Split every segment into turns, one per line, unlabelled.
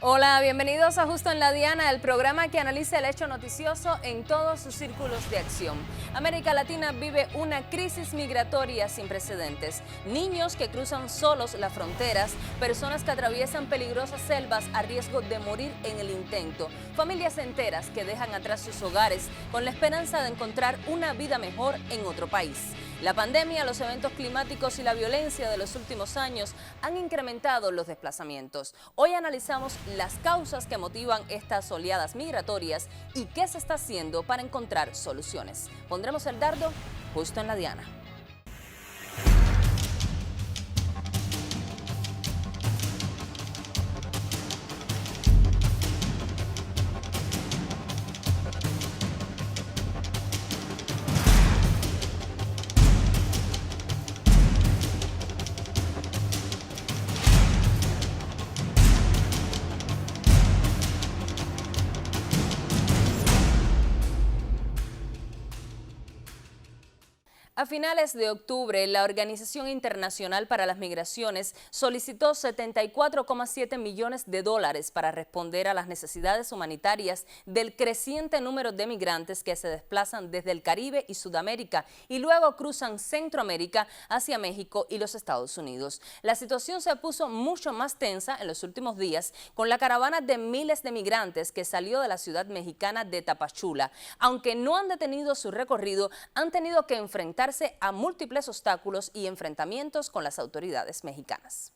Hola, bienvenidos a Justo en la Diana, el programa que analiza el hecho noticioso en todos sus círculos de acción. América Latina vive una crisis migratoria sin precedentes. Niños que cruzan solos las fronteras, personas que atraviesan peligrosas selvas a riesgo de morir en el intento, familias enteras que dejan atrás sus hogares con la esperanza de encontrar una vida mejor en otro país. La pandemia, los eventos climáticos y la violencia de los últimos años han incrementado los desplazamientos. Hoy analizamos las causas que motivan estas oleadas migratorias y qué se está haciendo para encontrar soluciones. Pondremos el dardo justo en la diana. A finales de octubre, la Organización Internacional para las Migraciones solicitó $74,7 millones para responder a las necesidades humanitarias del creciente número de migrantes que se desplazan desde el Caribe y Sudamérica y luego cruzan Centroamérica hacia México y los Estados Unidos. La situación se puso mucho más tensa en los últimos días con la caravana de miles de migrantes que salió de la ciudad mexicana de Tapachula. Aunque no han detenido su recorrido, han tenido que enfrentarse a múltiples obstáculos y enfrentamientos con las autoridades mexicanas.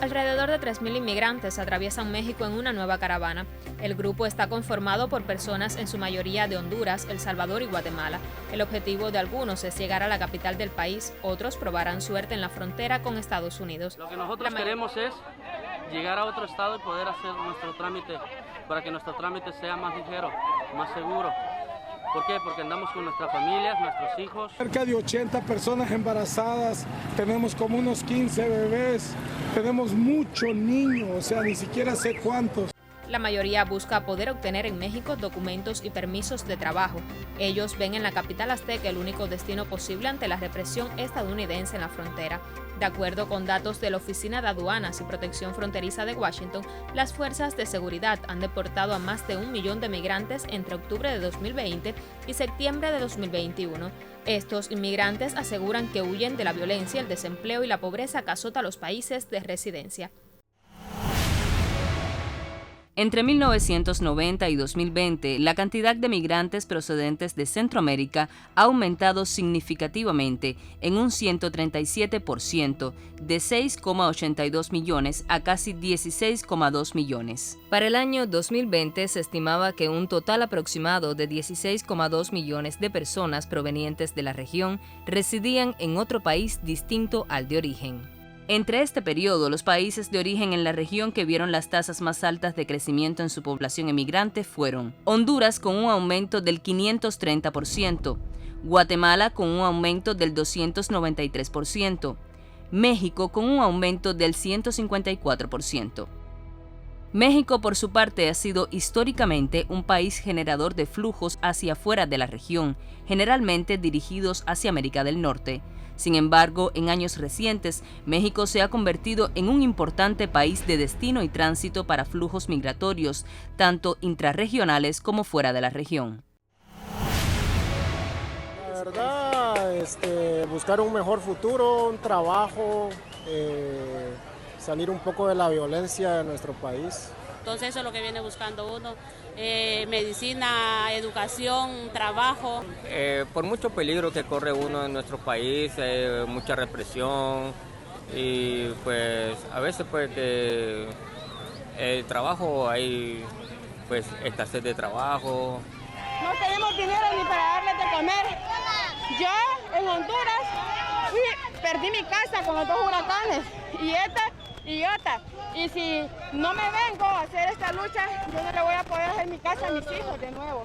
Alrededor de 3.000 inmigrantes atraviesan México en una nueva caravana. El grupo está conformado por personas en su mayoría de Honduras, El Salvador y Guatemala. El objetivo de algunos es llegar a la capital del país, otros probarán suerte en la frontera con Estados Unidos.
Lo que nosotros queremos es llegar a otro estado y poder hacer nuestro trámite, para que nuestro trámite sea más ligero, más seguro. ¿Por qué? Porque andamos con nuestras familias, nuestros hijos.
Cerca de 80 personas embarazadas, tenemos como unos 15 bebés, tenemos muchos niños, o sea, ni siquiera sé cuántos.
La mayoría busca poder obtener en México documentos y permisos de trabajo. Ellos ven en la capital azteca el único destino posible ante la represión estadounidense en la frontera. De acuerdo con datos de la Oficina de Aduanas y Protección Fronteriza de Washington, las fuerzas de seguridad han deportado a más de 1 millón de migrantes entre octubre de 2020 y septiembre de 2021. Estos inmigrantes aseguran que huyen de la violencia, el desempleo y la pobreza que azota a los países de residencia.
Entre 1990 y 2020, la cantidad de migrantes procedentes de Centroamérica ha aumentado significativamente en un 137%, de 6,82 millones a casi 16,2 millones. Para el año 2020 se estimaba que un total aproximado de 16,2 millones de personas provenientes de la región residían en otro país distinto al de origen. Entre este periodo, los países de origen en la región que vieron las tasas más altas de crecimiento en su población emigrante fueron Honduras con un aumento del 530%, Guatemala con un aumento del 293%, México con un aumento del 154%. México, por su parte, ha sido históricamente un país generador de flujos hacia afuera de la región, generalmente dirigidos hacia América del Norte. Sin embargo, en años recientes, México se ha convertido en un importante país de destino y tránsito para flujos migratorios, tanto intrarregionales como fuera de la región.
La verdad, buscar un mejor futuro, un trabajo, salir un poco de la violencia de nuestro país.
Entonces eso es lo que viene buscando uno, medicina, educación, trabajo.
Por mucho peligro que corre uno en nuestro país, mucha represión y pues a veces pues que el trabajo hay pues escasez de trabajo.
No tenemos dinero ni para darles de comer. Yo en Honduras perdí mi casa con los 2 huracanes y esta y otra. Y si no me vengo a hacer esta lucha, yo no le voy a poder hacer mi casa a mis hijos de nuevo.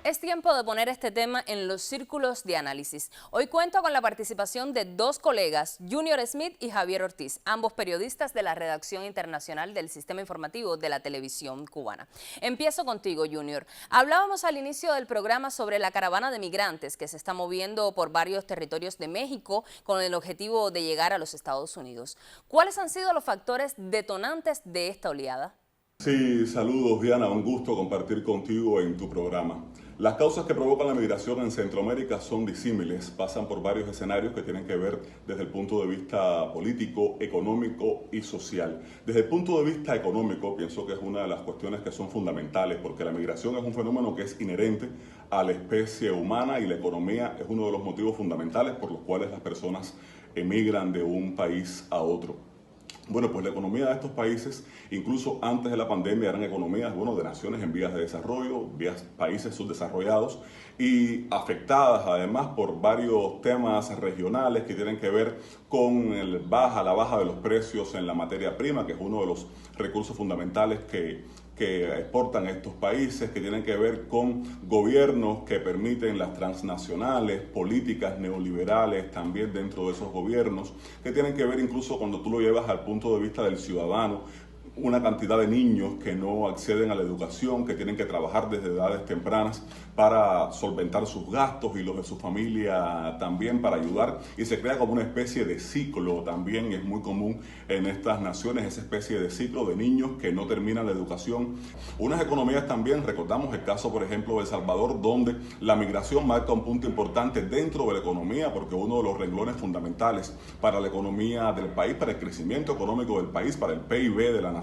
Es tiempo de poner este tema en los círculos de análisis. Hoy cuento con la participación de dos colegas, Junior Smith y Javier Ortiz, ambos periodistas de la redacción internacional del Sistema Informativo de la Televisión Cubana. Empiezo contigo, Junior. Hablábamos al inicio del programa sobre la caravana de migrantes que se está moviendo por varios territorios de México con el objetivo de llegar a los Estados Unidos. ¿Cuáles han sido los factores detonantes de esta oleada?
Sí, saludos, Diana, un gusto compartir contigo en tu programa. Las causas que provocan la migración en Centroamérica son disímiles, pasan por varios escenarios que tienen que ver desde el punto de vista político, económico y social. Desde el punto de vista económico, pienso que es una de las cuestiones que son fundamentales, porque la migración es un fenómeno que es inherente a la especie humana y la economía es uno de los motivos fundamentales por los cuales las personas emigran de un país a otro. Bueno, pues la economía de estos países, incluso antes de la pandemia, eran economías, de naciones en vías de desarrollo, países subdesarrollados y afectadas además por varios temas regionales que tienen que ver con la baja de los precios en la materia prima, que es uno de los recursos fundamentales que exportan estos países, que tienen que ver con gobiernos que permiten las transnacionales, políticas neoliberales también dentro de esos gobiernos, que tienen que ver incluso cuando tú lo llevas al punto de vista del ciudadano, una cantidad de niños que no acceden a la educación, que tienen que trabajar desde edades tempranas para solventar sus gastos y los de su familia también para ayudar, y se crea como una especie de ciclo también, y es muy común en estas naciones esa especie de ciclo de niños que no terminan la educación. Unas economías también, recordamos el caso por ejemplo de El Salvador, donde la migración marca un punto importante dentro de la economía, porque uno de los renglones fundamentales para la economía del país, para el crecimiento económico del país, para el PIB de la nación,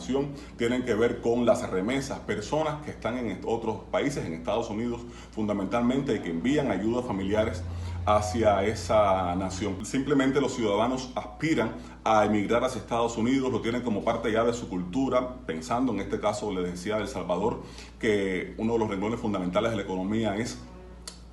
tienen que ver con las remesas, personas que están en otros países, en Estados Unidos fundamentalmente, y que envían ayudas familiares hacia esa nación. Simplemente los ciudadanos aspiran a emigrar hacia Estados Unidos, lo tienen como parte ya de su cultura, pensando en este caso, les decía, de El Salvador, que uno de los renglones fundamentales de la economía es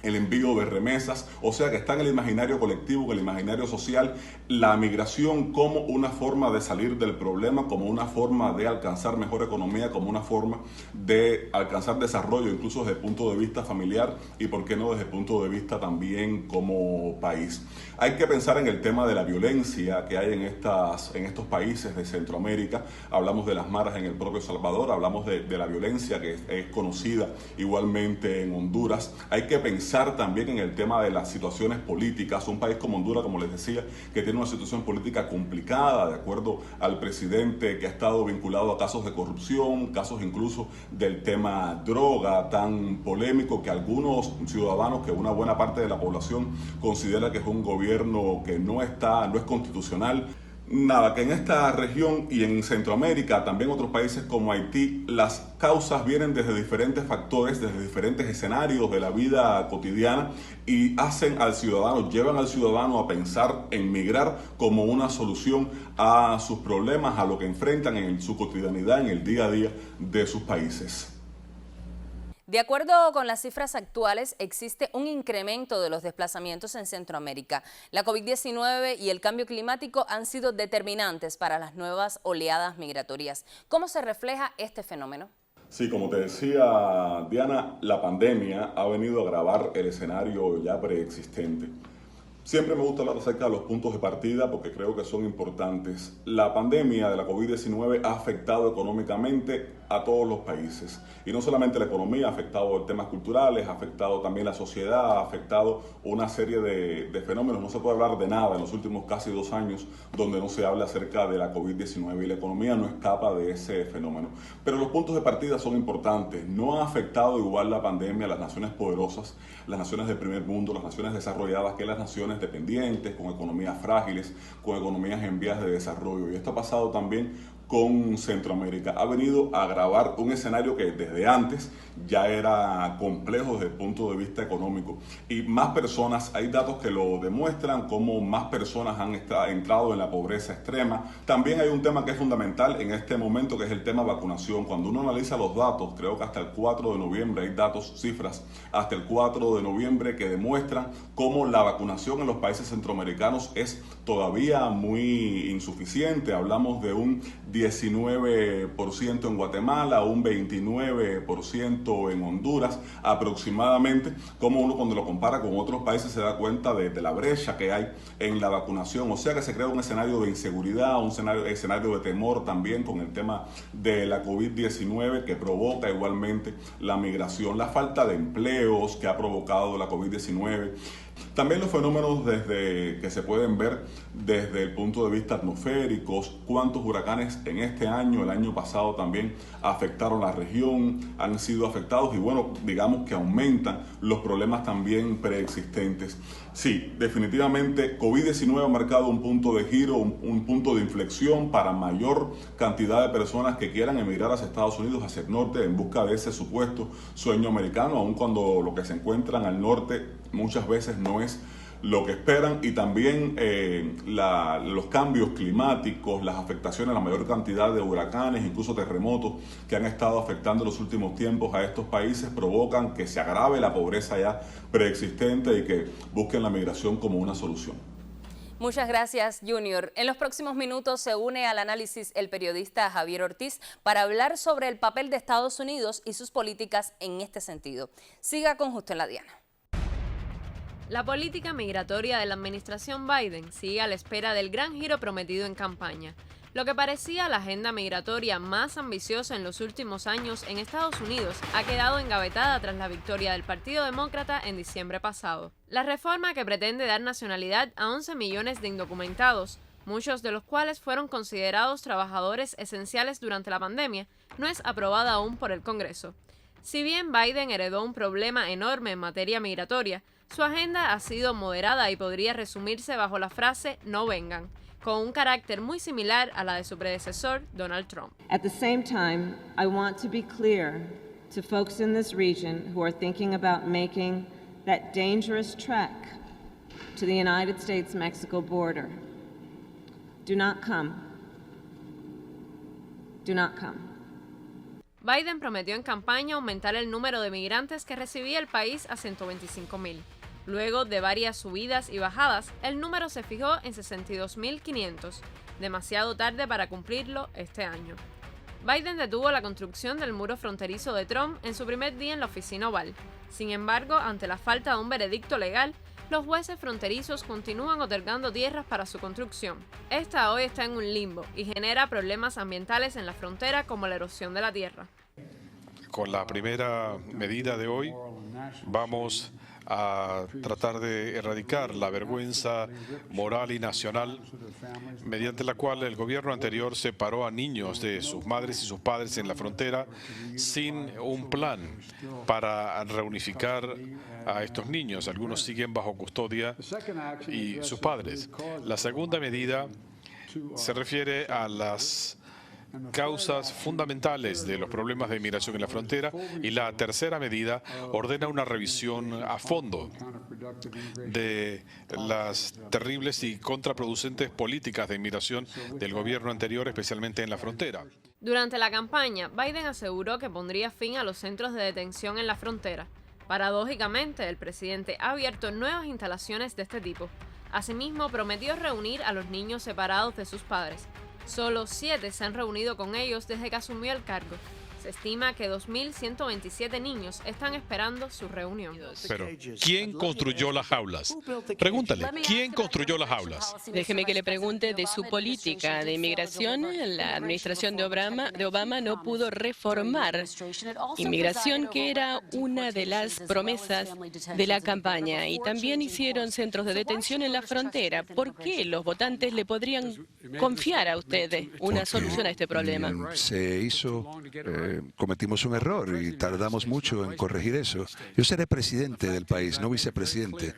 el envío de remesas, o sea que está en el imaginario colectivo, en el imaginario social, la migración como una forma de salir del problema, como una forma de alcanzar mejor economía, como una forma de alcanzar desarrollo, incluso desde el punto de vista familiar y por qué no desde el punto de vista también como país. Hay que pensar en el tema de la violencia que hay en estos países de Centroamérica. Hablamos de las maras en el propio Salvador, hablamos de la violencia que es conocida igualmente en Honduras. Hay que pensar también en el tema de las situaciones políticas. Un país como Honduras, como les decía, que tiene una situación política complicada, de acuerdo al presidente que ha estado vinculado a casos de corrupción, casos incluso del tema droga, tan polémico que algunos ciudadanos, que una buena parte de la población considera que es un gobierno que no es constitucional. Nada, que en esta región y en Centroamérica, también otros países como Haití, las causas vienen desde diferentes factores, desde diferentes escenarios de la vida cotidiana y llevan al ciudadano a pensar en migrar como una solución a sus problemas, a lo que enfrentan en su cotidianidad, en el día a día de sus países.
De acuerdo con las cifras actuales, existe un incremento de los desplazamientos en Centroamérica. La COVID-19 y el cambio climático han sido determinantes para las nuevas oleadas migratorias. ¿Cómo se refleja este fenómeno?
Sí, como te decía Diana, la pandemia ha venido a agravar el escenario ya preexistente. Siempre me gusta hablar acerca de los puntos de partida porque creo que son importantes. La pandemia de la COVID-19 ha afectado económicamente a todos los países. Y no solamente la economía, ha afectado temas culturales, ha afectado también la sociedad, ha afectado una serie de fenómenos. No se puede hablar de nada en los últimos casi 2 años donde no se habla acerca de la COVID-19 y la economía no escapa de ese fenómeno. Pero los puntos de partida son importantes. No ha afectado igual la pandemia a las naciones poderosas, las naciones del primer mundo, las naciones desarrolladas, que las naciones dependientes, con economías frágiles, con economías en vías de desarrollo. Y esto ha pasado también con Centroamérica. Ha venido a agravar un escenario que desde antes ya era complejo desde el punto de vista económico. Y más personas, hay datos que lo demuestran, como más personas han entrado en la pobreza extrema. También hay un tema que es fundamental en este momento, que es el tema vacunación. Cuando uno analiza los datos, creo que hasta el 4 de noviembre, hay cifras hasta el 4 de noviembre que demuestran cómo la vacunación en los países centroamericanos es todavía muy insuficiente. Hablamos de un 19% en Guatemala, un 29% en Honduras aproximadamente. Como uno cuando lo compara con otros países se da cuenta de la brecha que hay en la vacunación. O sea que se crea un escenario de inseguridad, un escenario de temor también con el tema de la COVID-19 que provoca igualmente la migración, la falta de empleos que ha provocado la COVID-19. También los fenómenos que se pueden ver desde el punto de vista atmosféricos, cuántos huracanes en este año, el año pasado también afectaron la región, han sido afectados y bueno, digamos que aumentan los problemas también preexistentes. Sí, definitivamente COVID-19 ha marcado un punto de giro, un punto de inflexión para mayor cantidad de personas que quieran emigrar hacia Estados Unidos, hacia el norte, en busca de ese supuesto sueño americano, aun cuando lo que se encuentran al norte muchas veces no es lo que esperan, y también los cambios climáticos, las afectaciones, la mayor cantidad de huracanes, incluso terremotos que han estado afectando en los últimos tiempos a estos países provocan que se agrave la pobreza ya preexistente y que busquen la migración como una solución.
Muchas gracias, Junior. En los próximos minutos se une al análisis el periodista Javier Ortiz para hablar sobre el papel de Estados Unidos y sus políticas en este sentido. Siga con Justo en la Diana.
La política migratoria de la administración Biden sigue a la espera del gran giro prometido en campaña. Lo que parecía la agenda migratoria más ambiciosa en los últimos años en Estados Unidos ha quedado engavetada tras la victoria del Partido Demócrata en diciembre pasado. La reforma que pretende dar nacionalidad a 11 millones de indocumentados, muchos de los cuales fueron considerados trabajadores esenciales durante la pandemia, no es aprobada aún por el Congreso. Si bien Biden heredó un problema enorme en materia migratoria, su agenda ha sido moderada y podría resumirse bajo la frase "no vengan", con un carácter muy similar a la de su predecesor, Donald Trump.
At the same time, I want to be clear to folks in this region who are thinking about making that dangerous trek to the United States-Mexico border. Do not come. Do not come.
Biden prometió en campaña aumentar el número de migrantes que recibía el país a 125,000. Luego de varias subidas y bajadas, el número se fijó en 62,500, demasiado tarde para cumplirlo este año. Biden detuvo la construcción del muro fronterizo de Trump en su primer día en la oficina oval. Sin embargo, ante la falta de un veredicto legal, los jueces fronterizos continúan otorgando tierras para su construcción. Esta hoy está en un limbo y genera problemas ambientales en la frontera como la erosión de la tierra.
Con la primera medida de hoy vamos a tratar de erradicar la vergüenza moral y nacional mediante la cual el gobierno anterior separó a niños de sus madres y sus padres en la frontera sin un plan para reunificar a estos niños. Algunos siguen bajo custodia y sus padres. La segunda medida se refiere a las causas fundamentales de los problemas de inmigración en la frontera, y la tercera medida ordena una revisión a fondo de las terribles y contraproducentes políticas de inmigración del gobierno anterior, especialmente en la frontera.
Durante la campaña, Biden aseguró que pondría fin a los centros de detención en la frontera. Paradójicamente, el presidente ha abierto nuevas instalaciones de este tipo. Asimismo, prometió reunir a los niños separados de sus padres. Solo 7 se han reunido con ellos desde que asumió el cargo. Se estima que 2.127 niños están esperando su reunión.
Pero, ¿quién construyó las jaulas? Pregúntale, ¿quién construyó las jaulas?
Déjeme que le pregunte de su política de inmigración. La administración de Obama no pudo reformar inmigración, que era una de las promesas de la campaña. Y también hicieron centros de detención en la frontera. ¿Por qué los votantes le podrían confiar a usted una solución a este problema?
Se hizo... cometimos un error y tardamos mucho en corregir eso. Yo seré presidente del país, no vicepresidente.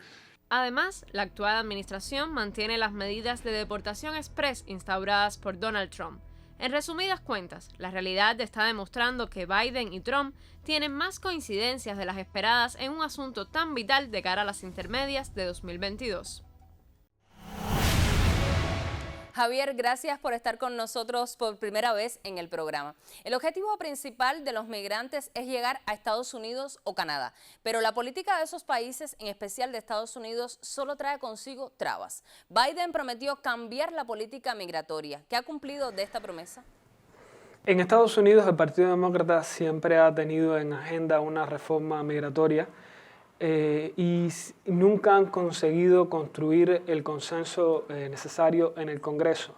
Además, la actual administración mantiene las medidas de deportación express instauradas por Donald Trump. En resumidas cuentas, la realidad está demostrando que Biden y Trump tienen más coincidencias de las esperadas en un asunto tan vital de cara a las intermedias de 2022.
Javier, gracias por estar con nosotros por primera vez en el programa. El objetivo principal de los migrantes es llegar a Estados Unidos o Canadá, pero la política de esos países, en especial de Estados Unidos, solo trae consigo trabas. Biden prometió cambiar la política migratoria. ¿Qué ha cumplido de esta promesa?
En Estados Unidos el Partido Demócrata siempre ha tenido en agenda una reforma migratoria y nunca han conseguido construir el consenso necesario en el Congreso,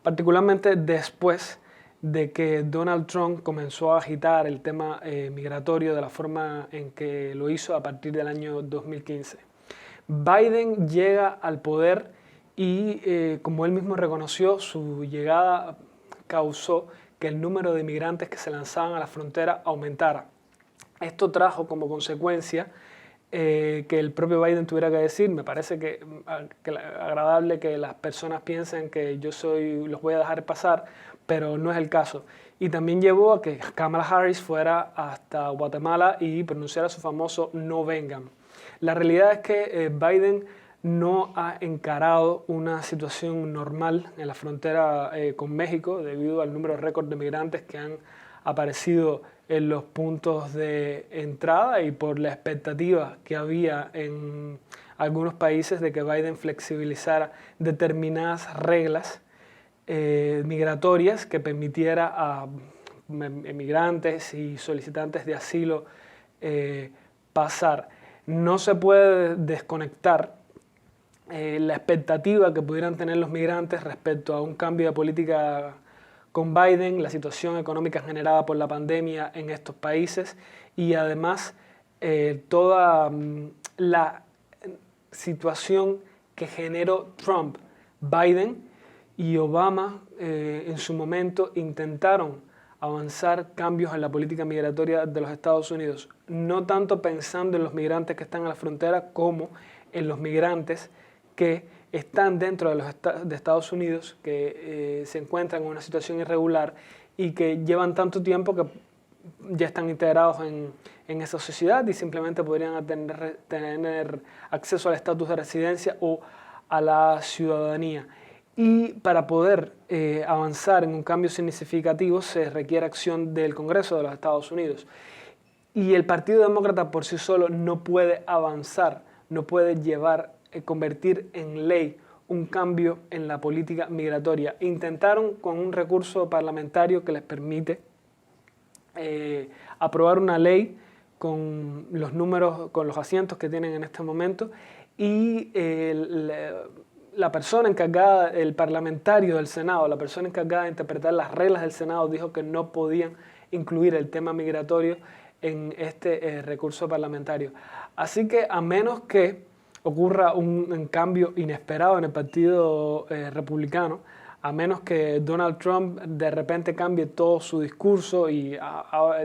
particularmente después de que Donald Trump comenzó a agitar el tema migratorio de la forma en que lo hizo a partir del año 2015. Biden llega al poder y, como él mismo reconoció, su llegada causó que el número de inmigrantes que se lanzaban a la frontera aumentara. Esto trajo como consecuencia que el propio Biden tuviera que decir, me parece que agradable que las personas piensen que los voy a dejar pasar, pero no es el caso. Y también llevó a que Kamala Harris fuera hasta Guatemala y pronunciara su famoso "no vengan". La realidad es que Biden no ha encarado una situación normal en la frontera con México debido al número récord de migrantes que han aparecido en los puntos de entrada y por la expectativa que había en algunos países de que Biden flexibilizara determinadas reglas migratorias que permitiera a emigrantes y solicitantes de asilo pasar. No se puede desconectar la expectativa que pudieran tener los migrantes respecto a un cambio de política con Biden, la situación económica generada por la pandemia en estos países y además toda la situación que generó Trump. Biden y Obama en su momento intentaron avanzar cambios en la política migratoria de los Estados Unidos, no tanto pensando en los migrantes que están a la frontera como en los migrantes que están dentro de Estados Unidos, que se encuentran en una situación irregular y que llevan tanto tiempo que ya están integrados en esa sociedad y simplemente podrían tener acceso al estatus de residencia o a la ciudadanía. Y para poder avanzar en un cambio significativo se requiere acción del Congreso de los Estados Unidos. Y el Partido Demócrata por sí solo no puede avanzar, no puede convertir en ley un cambio en la política migratoria. Intentaron con un recurso parlamentario que les permite aprobar una ley con los números, con los asientos que tienen en este momento y la persona encargada, el parlamentario del Senado, la persona encargada de interpretar las reglas del Senado dijo que no podían incluir el tema migratorio en este recurso parlamentario. Así que a menos que ocurra un cambio inesperado en el Partido Republicano, a menos que Donald Trump de repente cambie todo su discurso y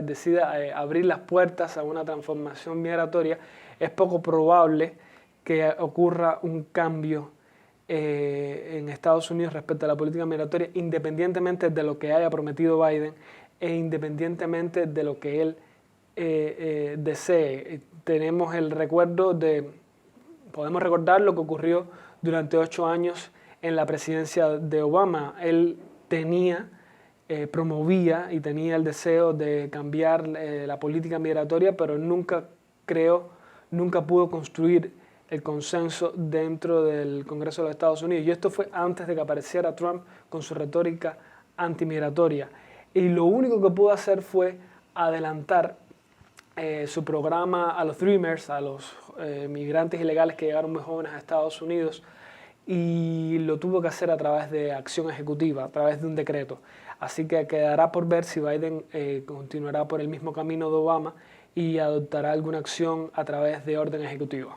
decida abrir las puertas a una transformación migratoria, es poco probable que ocurra un cambio en Estados Unidos respecto a la política migratoria, independientemente de lo que haya prometido Biden e independientemente de lo que él desee. Tenemos el recuerdo podemos recordar lo que ocurrió durante 8 años en la presidencia de Obama. Él promovía y tenía el deseo de cambiar la política migratoria, pero nunca pudo construir el consenso dentro del Congreso de los Estados Unidos. Y esto fue antes de que apareciera Trump con su retórica antimigratoria. Y lo único que pudo hacer fue adelantar su programa a los Dreamers, a los migrantes ilegales que llegaron muy jóvenes a Estados Unidos, y lo tuvo que hacer a través de acción ejecutiva, a través de un decreto. Así que quedará por ver si Biden continuará por el mismo camino de Obama y adoptará alguna acción a través de orden ejecutivo.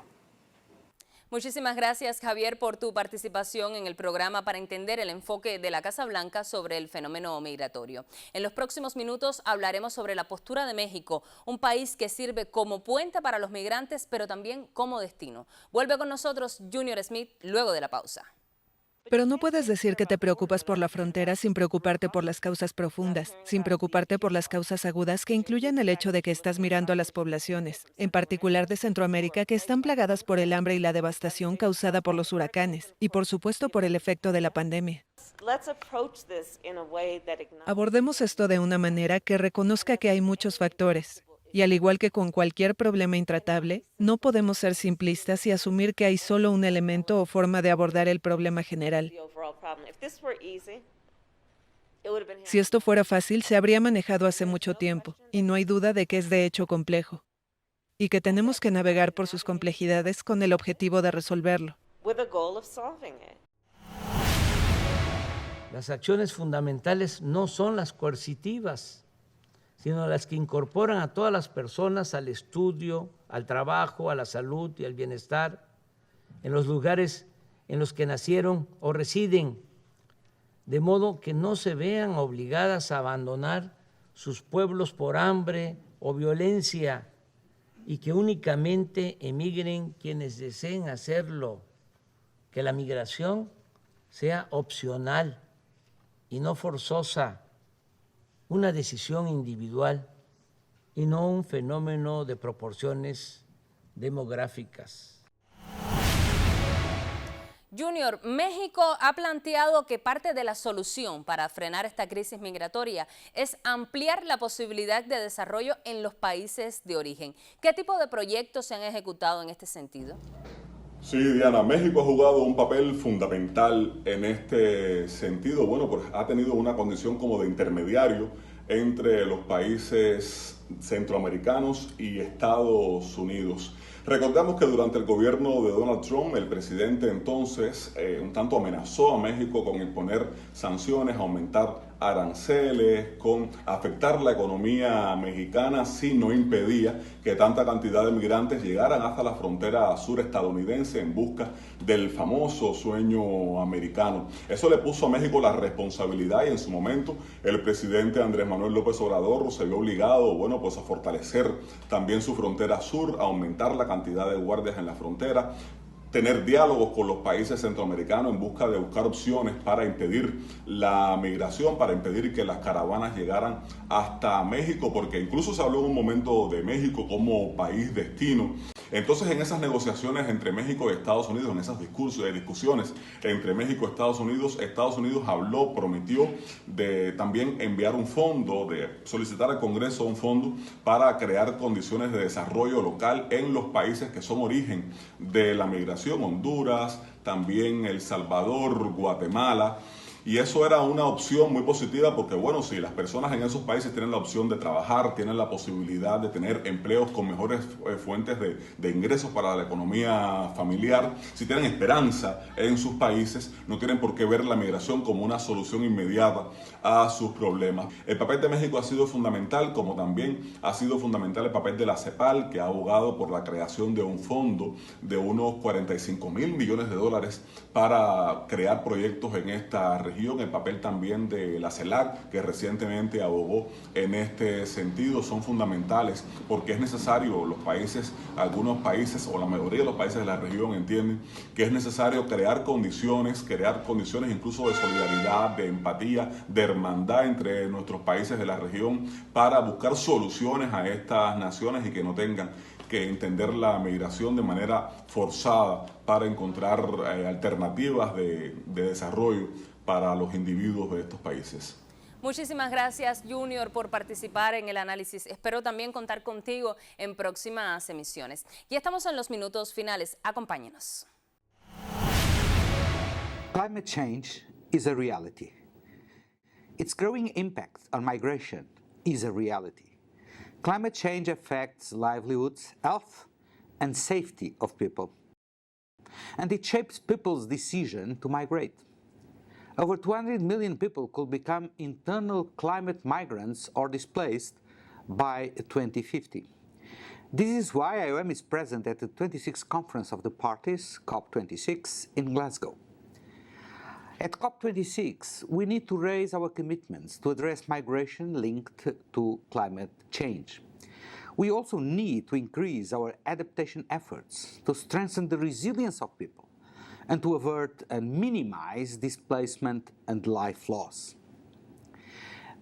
Muchísimas gracias, Javier, por tu participación en el programa para entender el enfoque de la Casa Blanca sobre el fenómeno migratorio. En los próximos minutos hablaremos sobre la postura de México, un país que sirve como puente para los migrantes, pero también como destino. Vuelve con nosotros Junior Smith luego de la pausa.
Pero no puedes decir que te preocupas por la frontera sin preocuparte por las causas profundas, sin preocuparte por las causas agudas que incluyen el hecho de que estás mirando a las poblaciones, en particular de Centroamérica, que están plagadas por el hambre y la devastación causada por los huracanes, y por supuesto por el efecto de la pandemia. Abordemos esto de una manera que reconozca que hay muchos factores. Y al igual que con cualquier problema intratable, no podemos ser simplistas y asumir que hay solo un elemento o forma de abordar el problema general. Si esto fuera fácil, se habría manejado hace mucho tiempo, y no hay duda de que es de hecho complejo, y que tenemos que navegar por sus complejidades con el objetivo de resolverlo.
Las acciones fundamentales no son las coercitivas, sino las que incorporan a todas las personas al estudio, al trabajo, a la salud y al bienestar en los lugares en los que nacieron o residen, de modo que no se vean obligadas a abandonar sus pueblos por hambre o violencia y que únicamente emigren quienes deseen hacerlo, que la migración sea opcional y no forzosa, una decisión individual y no un fenómeno de proporciones demográficas.
Junior, México ha planteado que parte de la solución para frenar esta crisis migratoria es ampliar la posibilidad de desarrollo en los países de origen. ¿Qué tipo de proyectos se han ejecutado en este sentido?
Sí, Diana, México ha jugado un papel fundamental en este sentido. Bueno, pues ha tenido una condición como de intermediario entre los países centroamericanos y Estados Unidos. Recordamos que durante el gobierno de Donald Trump, el presidente entonces un tanto amenazó a México con imponer sanciones, aumentar aranceles, con afectar la economía mexicana si no impedía que tanta cantidad de migrantes llegaran hasta la frontera sur estadounidense en busca del famoso sueño americano. Eso le puso a México la responsabilidad y en su momento el presidente Andrés Manuel López Obrador se vio obligado, bueno, pues a fortalecer también su frontera sur, a aumentar la cantidad de guardias en la frontera, tener diálogos con los países centroamericanos en busca de buscar opciones para impedir la migración, para impedir que las caravanas llegaran hasta México, porque incluso se habló en un momento de México como país destino. Entonces, en esas negociaciones entre México y Estados Unidos, en esas discusiones entre México y Estados Unidos habló, prometió de también enviar un fondo, de solicitar al Congreso un fondo para crear condiciones de desarrollo local en los países que son origen de la migración, Honduras, también El Salvador, Guatemala. Y eso era una opción muy positiva porque, bueno, si las personas en esos países tienen la opción de trabajar, tienen la posibilidad de tener empleos con mejores fuentes de ingresos para la economía familiar, si tienen esperanza en sus países, no tienen por qué ver la migración como una solución inmediata a sus problemas. El papel de México ha sido fundamental, como también ha sido fundamental el papel de la CEPAL, que ha abogado por la creación de un fondo de unos 45,000 millones de dólares para crear proyectos en esta región. El papel también de la CELAC, que recientemente abogó en este sentido, son fundamentales porque es necesario, algunos países o la mayoría de los países de la región entienden que es necesario crear condiciones incluso de solidaridad, de empatía, de hermandad entre nuestros países de la región para buscar soluciones a estas naciones y que no tengan que entender la migración de manera forzada para encontrar alternativas de desarrollo para los individuos de estos países.
Muchísimas gracias, Junior, por participar en el análisis. Espero también contar contigo en próximas emisiones. Ya estamos en los minutos finales. Acompáñenos.
Climate change is a reality. Its growing impact on migration is a reality. Climate change affects livelihoods, health, and safety of people. And it shapes people's decision to migrate. Over 200 million people could become internal climate migrants or displaced by 2050. This is why IOM is present at the 26th Conference of the Parties, COP26, in Glasgow. At COP26, we need to raise our commitments to address migration linked to climate change. We also need to increase our adaptation efforts to strengthen the resilience of people and to avert and minimize displacement and life loss.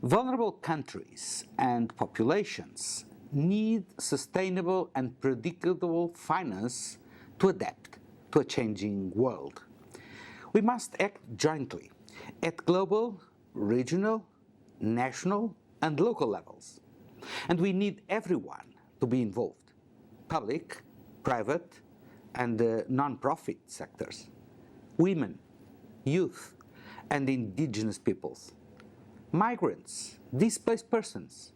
Vulnerable countries and populations need sustainable and predictable finance to adapt to a changing world. We must act jointly at global, regional, national, and local levels. And we need everyone to be involved, public, private, and non-profit sectors, women, youth, and indigenous peoples. migrants, displaced persons,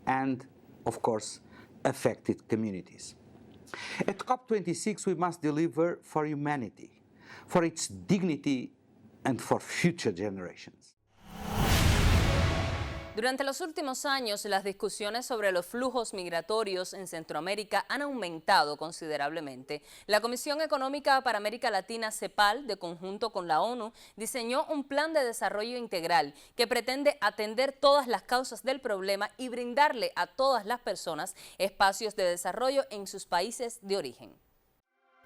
and, of course, affected communities. At COP26, we must deliver for humanity, for its dignity, and for future generations.
Durante los últimos años, las discusiones sobre los flujos migratorios en Centroamérica han aumentado considerablemente. La Comisión Económica para América Latina, CEPAL, de conjunto con la ONU, diseñó un plan de desarrollo integral que pretende atender todas las causas del problema y brindarle a todas las personas espacios de desarrollo en sus países de origen.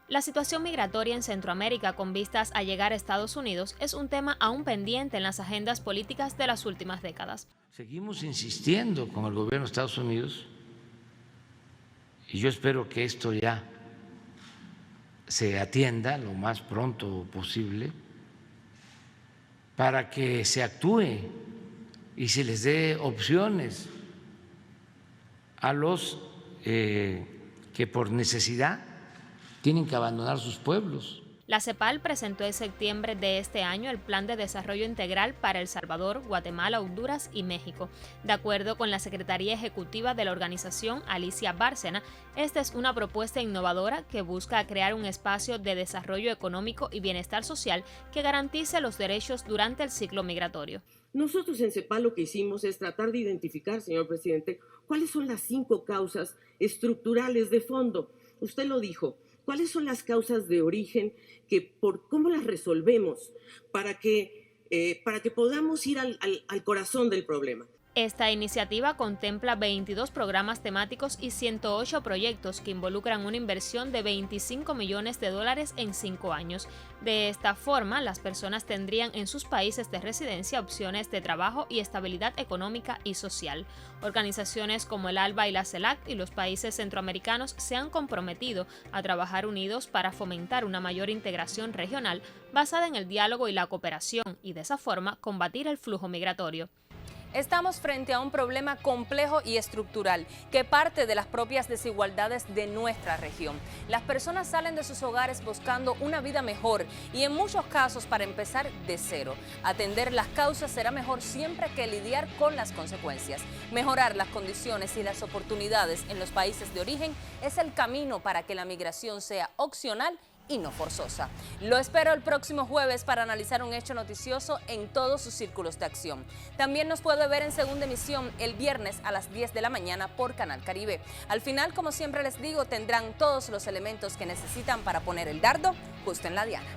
La situación migratoria en Centroamérica con vistas a llegar a Estados Unidos es un tema aún pendiente en las agendas políticas de las últimas décadas.
Seguimos insistiendo con el gobierno de Estados Unidos y yo espero que esto ya se atienda lo más pronto posible para que se actúe y se les dé opciones a los que por necesidad tienen que abandonar sus pueblos.
La CEPAL presentó en septiembre de este año el Plan de Desarrollo Integral para El Salvador, Guatemala, Honduras y México. De acuerdo con la Secretaría Ejecutiva de la organización, Alicia Bárcena, esta es una propuesta innovadora que busca crear un espacio de desarrollo económico y bienestar social que garantice los derechos durante el ciclo migratorio.
Nosotros en CEPAL lo que hicimos es tratar de identificar, señor presidente, cuáles son las 5 causas estructurales de fondo. Usted lo dijo. ¿Cuáles son las causas de origen cómo las resolvemos para que podamos ir al corazón del problema?
Esta iniciativa contempla 22 programas temáticos y 108 proyectos que involucran una inversión de $25 millones en 5 años. De esta forma, las personas tendrían en sus países de residencia opciones de trabajo y estabilidad económica y social. Organizaciones como el ALBA y la CELAC y los países centroamericanos se han comprometido a trabajar unidos para fomentar una mayor integración regional basada en el diálogo y la cooperación y de esa forma combatir el flujo migratorio.
Estamos frente a un problema complejo y estructural que parte de las propias desigualdades de nuestra región. Las personas salen de sus hogares buscando una vida mejor y en muchos casos para empezar de cero. Atender las causas será mejor siempre que lidiar con las consecuencias. Mejorar las condiciones y las oportunidades en los países de origen es el camino para que la migración sea opcional y no forzosa. Lo espero el próximo jueves para analizar un hecho noticioso en todos sus círculos de acción. También nos puede ver en segunda emisión el viernes a las 10 de la mañana por Canal Caribe. Al final, como siempre les digo, tendrán todos los elementos que necesitan para poner el dardo justo en la diana.